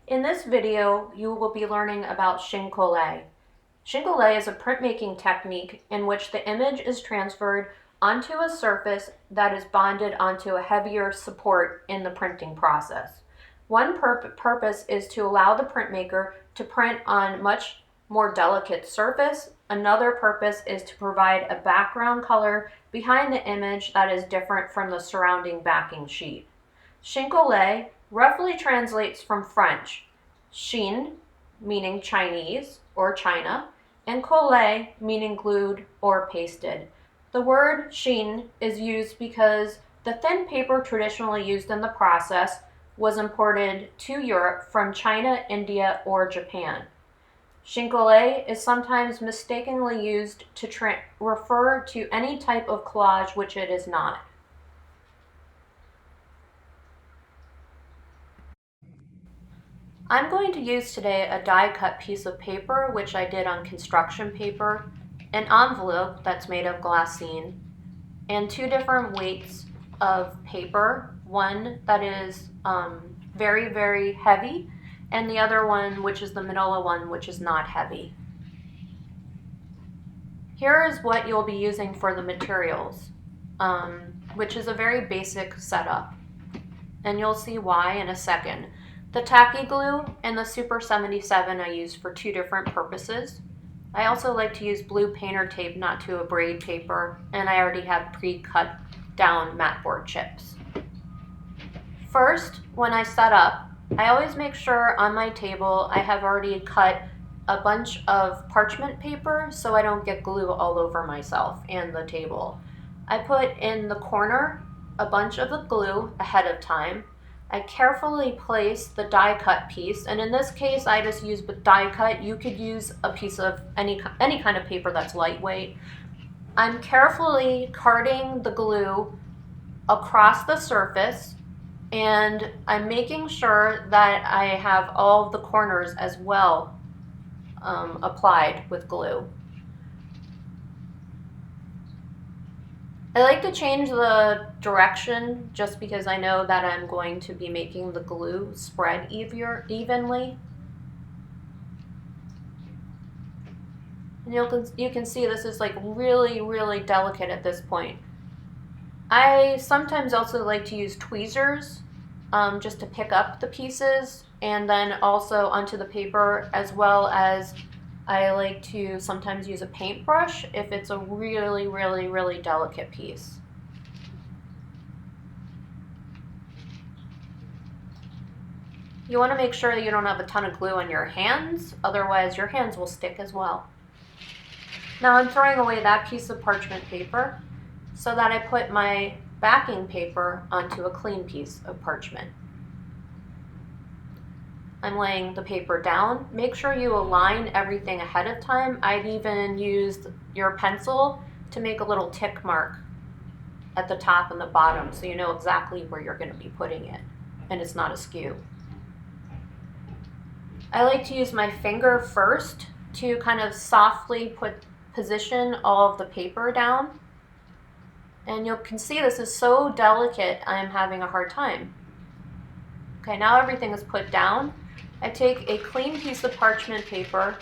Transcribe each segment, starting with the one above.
In this video, you will be learning about Chine Collé. Chine Collé is a printmaking technique in which the image is transferred onto a surface that is bonded onto a heavier support in the printing process. One purpose is to allow the printmaker to print on much more delicate surface. Another purpose is to provide a background color behind the image that is different from the surrounding backing sheet. Chine Collé roughly translates from French, Chine meaning Chinese or China, and collé meaning glued or pasted. The word Chine is used because the thin paper traditionally used in the process was imported to Europe from China, India, or Japan. Chine Collé is sometimes mistakenly used to refer to any type of collage, which it is not. I'm going to use today a die-cut piece of paper, which I did on construction paper, an envelope that's made of glassine, and two different weights of paper, one that is very, very heavy, and the other one, which is the manila one, which is not heavy. Here is what you'll be using for the materials, which is a very basic setup, and you'll see why in a second. The tacky glue and the Super 77 I use for two different purposes. I also like to use blue painter tape not to abrade paper, and I already have pre-cut down mat board chips. First, when I set up, I always make sure on my table I have already cut a bunch of parchment paper so I don't get glue all over myself and the table. I put in the corner a bunch of the glue ahead of time. I carefully place the die cut piece, and in this case I just use die cut. You could use a piece of any kind of paper that's lightweight. I'm carefully carting the glue across the surface, and I'm making sure that I have all of the corners as well applied with glue. I like to change the direction just because I know that I'm going to be making the glue spread evenly. And you can see this is like really, really delicate at this point. I sometimes also like to use tweezers just to pick up the pieces and then also onto the paper, as well as I like to sometimes use a paintbrush if it's a really, really, really delicate piece. You want to make sure that you don't have a ton of glue on your hands, otherwise your hands will stick as well. Now I'm throwing away that piece of parchment paper so that I put my backing paper onto a clean piece of parchment. I'm laying the paper down. Make sure you align everything ahead of time. I'd even used your pencil to make a little tick mark at the top and the bottom so you know exactly where you're going to be putting it and it's not askew. I like to use my finger first to kind of softly position all of the paper down. And you can see this is so delicate, I'm having a hard time. Okay, now everything is put down. I take a clean piece of parchment paper,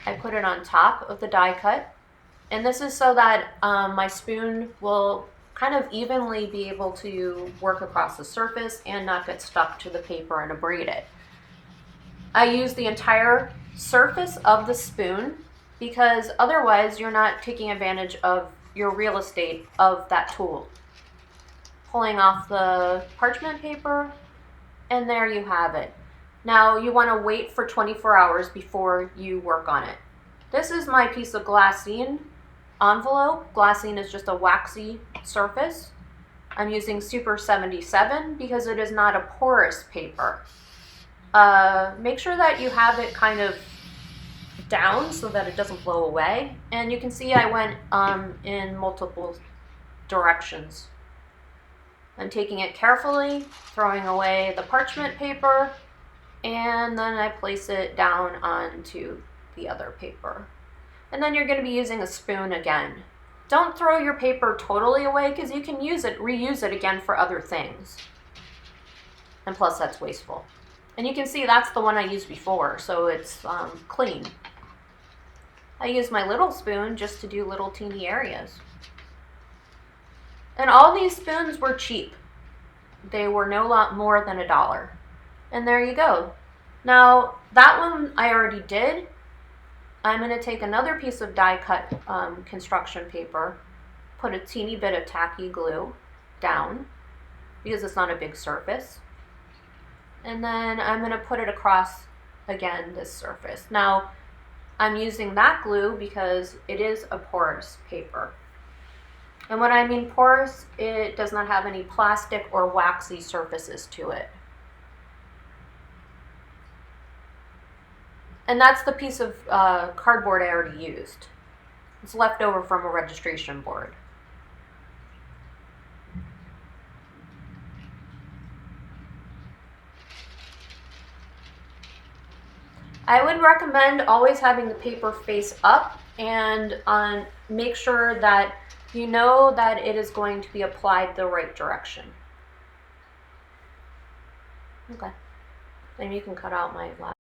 I put it on top of the die cut, and this is so that my spoon will kind of evenly be able to work across the surface and not get stuck to the paper and abrade it. I use the entire surface of the spoon because otherwise you're not taking advantage of your real estate of that tool. Pulling off the parchment paper, and there you have it. Now you want to wait for 24 hours before you work on it. This is my piece of glassine envelope. Glassine is just a waxy surface. I'm using Super 77 because it is not a porous paper. Make sure that you have it kind of down so that it doesn't blow away. And you can see I went in multiple directions. I'm taking it carefully, throwing away the parchment paper, and then I place it down onto the other paper. And then you're going to be using a spoon again. Don't throw your paper totally away because you can reuse it again for other things. And plus that's wasteful. And you can see that's the one I used before, so it's clean. I use my little spoon just to do little teeny areas. And all these spoons were cheap. They were no lot more than $1. And there you go. Now, that one I already did. I'm going to take another piece of die cut construction paper, put a teeny bit of tacky glue down, because it's not a big surface. And then I'm going to put it across, again, this surface. Now, I'm using that glue because it is a porous paper. And when I mean porous, it does not have any plastic or waxy surfaces to it. And that's the piece of cardboard I already used. It's left over from a registration board. I would recommend always having the paper face up and make sure that you know that it is going to be applied the right direction. Okay. Then you can cut out my last.